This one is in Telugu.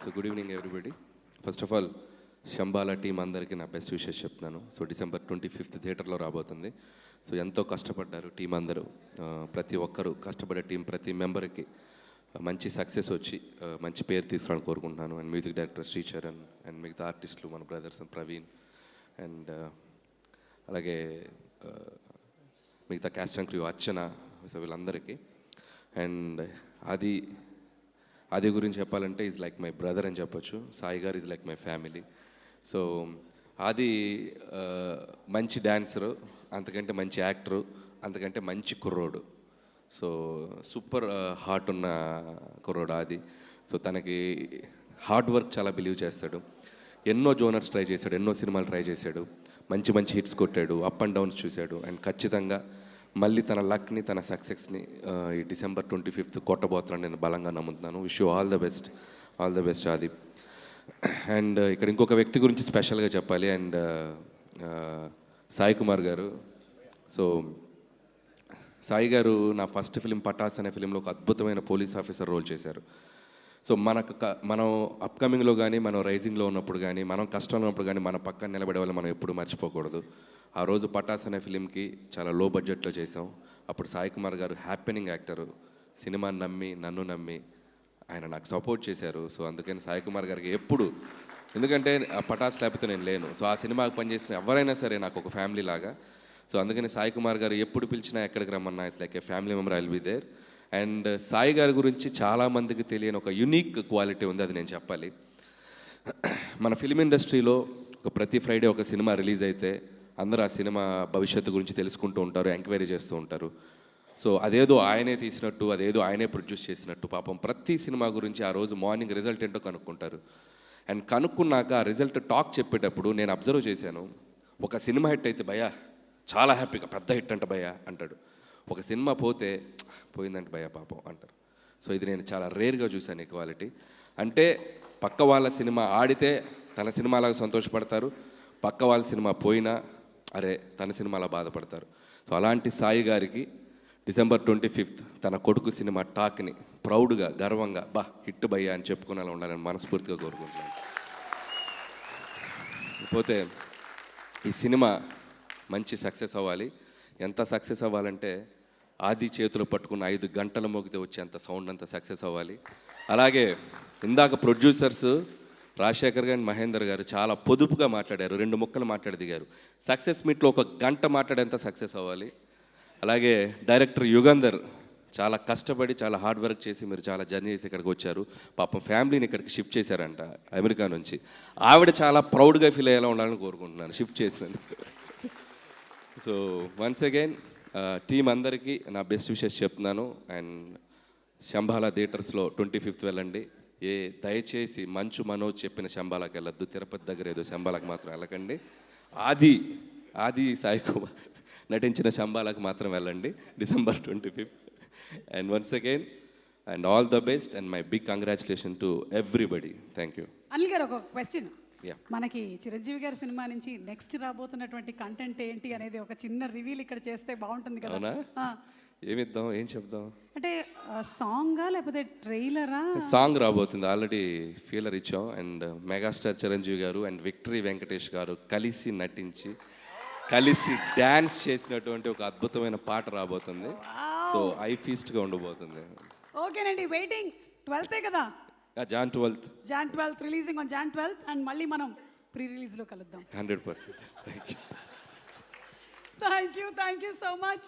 So good evening everybody. First of all Shambala team అందరికీ నా బెస్ట్ విషెస్ చెప్తున్నాను. సో December 25th థియేటర్లో రాబోతుంది. సో ఎంతో కష్టపడ్డారు టీం అందరూ, ప్రతి ఒక్కరు కష్టపడే టీం ప్రతి మెంబర్కి మంచి సక్సెస్ వచ్చి మంచి పేరు తీసుకురావాలని కోరుకుంటున్నాను. And music director Sricharan and మిగతా ఆర్టిస్టులు మన బ్రదర్స్ అండ్ ప్రవీణ్ అండ్ అలాగే మిగతా caste and crew Archana, so వీళ్ళందరికీ. అండ్ అది గురించి చెప్పాలంటే ఈజ్ లైక్ మై బ్రదర్ అని చెప్పొచ్చు. సాయి గారు is like my family. So అది మంచి డ్యాన్సరు, అంతకంటే మంచి యాక్టరు, అంతకంటే మంచి కుర్రోడు. సో సూపర్ హార్ట్ ఉన్న కుర్రోడు అది. సో తనకి హార్డ్ వర్క్ చాలా బిలీవ్ చేస్తాడు. ఎన్నో జోనర్స్ ట్రై చేశాడు, ఎన్నో సినిమాలు ట్రై చేశాడు, మంచి మంచి హిట్స్ కొట్టాడు, అప్ అండ్ డౌన్స్ చూశాడు. అండ్ ఖచ్చితంగా మళ్ళీ తన లక్ని, తన సక్సెస్ని ఈ December 25th కొట్టబోతున్నాను నేను బలంగా నమ్ముతున్నాను. Wish you all the best ఆది. అండ్ ఇక్కడ ఇంకొక వ్యక్తి గురించి స్పెషల్గా చెప్పాలి. అండ్ సాయి కుమార్ గారు. సో సాయి గారు నా ఫస్ట్ ఫిలిం పటాస్ అనే ఫిలింలో ఒక అద్భుతమైన పోలీస్ ఆఫీసర్ రోల్ చేశారు. సో మనం అప్కమింగ్లో కానీ, మనం రైజింగ్లో ఉన్నప్పుడు కానీ, మనం కష్టంలో ఉన్నప్పుడు కానీ మన పక్కన నిలబడే వాళ్ళు మనం ఎప్పుడు మర్చిపోకూడదు. ఆ రోజు పటాస్ అనే ఫిలింకి చాలా లో బడ్జెట్లో చేసాం. అప్పుడు సాయి కుమార్ గారు హ్యాపెనింగ్ యాక్టరు, సినిమాని నమ్మి నన్ను నమ్మి ఆయన నాకు సపోర్ట్ చేశారు. సో అందుకని సాయి కుమార్ గారికి ఎప్పుడు, ఎందుకంటే ఆ పటాస్ లేకపోతే నేను లేను. సో ఆ సినిమాకి పనిచేసిన ఎవరైనా సరే నాకు ఒక ఫ్యామిలీ లాగా. సో అందుకని సాయి కుమార్ గారు ఎప్పుడు పిలిచినా ఎక్కడికి రమ్మన్నా it's like a family member, I will be there. And Sai గారి గురించి చాలామందికి తెలియని ఒక యునిక్ క్వాలిటీ ఉంది, అది నేను చెప్పాలి. మన ఫిలిం ఇండస్ట్రీలో ప్రతి ఫ్రైడే ఒక సినిమా రిలీజ్ అయితే అందరూ ఆ సినిమా భవిష్యత్తు గురించి తెలుసుకుంటూ ఉంటారు, ఎంక్వైరీ చేస్తూ ఉంటారు. సో అదేదో ఆయనే తీసినట్టు, అదేదో ఆయనే ప్రొడ్యూస్ చేసినట్టు పాపం ప్రతి సినిమా గురించి ఆ రోజు మార్నింగ్ రిజల్ట్ ఏంటో కనుక్కుంటారు. అండ్ కనుక్కున్నాక ఆ రిజల్ట్ టాక్ చెప్పేటప్పుడు నేను అబ్జర్వ్ చేశాను. ఒక సినిమా హిట్ అయితే భయ్యా చాలా హ్యాపీగా పెద్ద హిట్ అంట భయ్యా అంటాడు. ఒక సినిమా పోయిందంటే భయ్యా పాపం అంటారు. సో ఇది నేను చాలా రేర్గా చూశాను ఈ క్వాలిటీ. అంటే పక్క వాళ్ళ సినిమా ఆడితే తన సినిమాలాగా సంతోషపడతారు, పక్క వాళ్ళ సినిమా పోయినా అరే తన సినిమాలా బాధపడతారు. సో అలాంటి సాయి గారికి December 25th తన కొడుకు సినిమా టాక్ని ప్రౌడ్గా, గర్వంగా హిట్ భయ్యా అని చెప్పుకునేలా ఉండాలని మనస్ఫూర్తిగా కోరుకుంటున్నాను. పోతే ఈ సినిమా మంచి సక్సెస్ అవ్వాలి. ఎంత సక్సెస్ అవ్వాలంటే ఆది చేతులు పట్టుకున్న 5 గంటల మోగితే వచ్చేంత సౌండ్ అంత సక్సెస్ అవ్వాలి. అలాగే ఇందాక ప్రొడ్యూసర్స్ రాజశేఖర్ గారు, మహేందర్ గారు చాలా పొదుపుగా మాట్లాడారు, 2 ముక్కలు మాట్లాడి దిగారు. సక్సెస్ మీట్లో 1 గంట మాట్లాడేంత సక్సెస్ అవ్వాలి. అలాగే డైరెక్టర్ యుగంధర్ చాలా కష్టపడి చాలా హార్డ్ వర్క్ చేసి మీరు చాలా జర్నీ చేసి ఇక్కడికి వచ్చారు. పాపం ఫ్యామిలీని ఇక్కడికి షిఫ్ట్ చేశారంట అమెరికా నుంచి. ఆవిడ చాలా ప్రౌడ్గా ఫీల్ అయ్యేలా ఉండాలని కోరుకుంటున్నాను షిఫ్ట్ చేసినందుకు. సో వన్స్ అగైన్ టీం అందరికీ నా బెస్ట్ విషెస్ చెప్తున్నాను. అండ్ శంబాల థియేటర్స్లో 25th వెళ్ళండి. దయచేసి మంచు మనోజ్ చెప్పిన శంబాలకు వెళ్ళొద్దు, తిరుపతి దగ్గర ఏదో శంబాలకు మాత్రం వెళ్ళకండి. ఆది సాయి కుమార్ నటించిన శంబాలకు మాత్రం వెళ్ళండి December 25th. And once again and all the best and my big congratulation to everybody. Thank you. Anil garu ఒక క్వశ్చన్, మనకి చిరంజీవి గారి సినిమా నుంచి నెక్స్ట్ రాబోతున్నటువంటి కంటెంట్ ఏంటి అనేది ఒక చిన్న రివీల్ ఇక్కడ చేస్తే బాగుంటుంది కదా? ఏమిద్దాం, ఏం చెప్దాం అంటే సాంగా లేకపోతే ట్రైలరా? సాంగ్ రాబోతుంది, ఆల్రెడీ ఫీలర్ ఇచ్చాం. అండ్ మెగాస్టార్ చిరంజీవి గారు అండ్ విక్టరీ వెంకటేష్ గారు కలిసి నటించి కలిసి డ్యాన్స్ చేసినటువంటి ఒక అద్భుతమైన పాట రాబోతుంది. సో ఐ ఫీస్ట్గా ఉండబోతుంది. ఓకేనండి, వెయిటింగ్. 12th కదా? Jan 12th releasing on Jan 12th. And మళ్ళీ మనం ప్రీ రిలీజ్లో కలుద్దాం 100%. Thank you so much.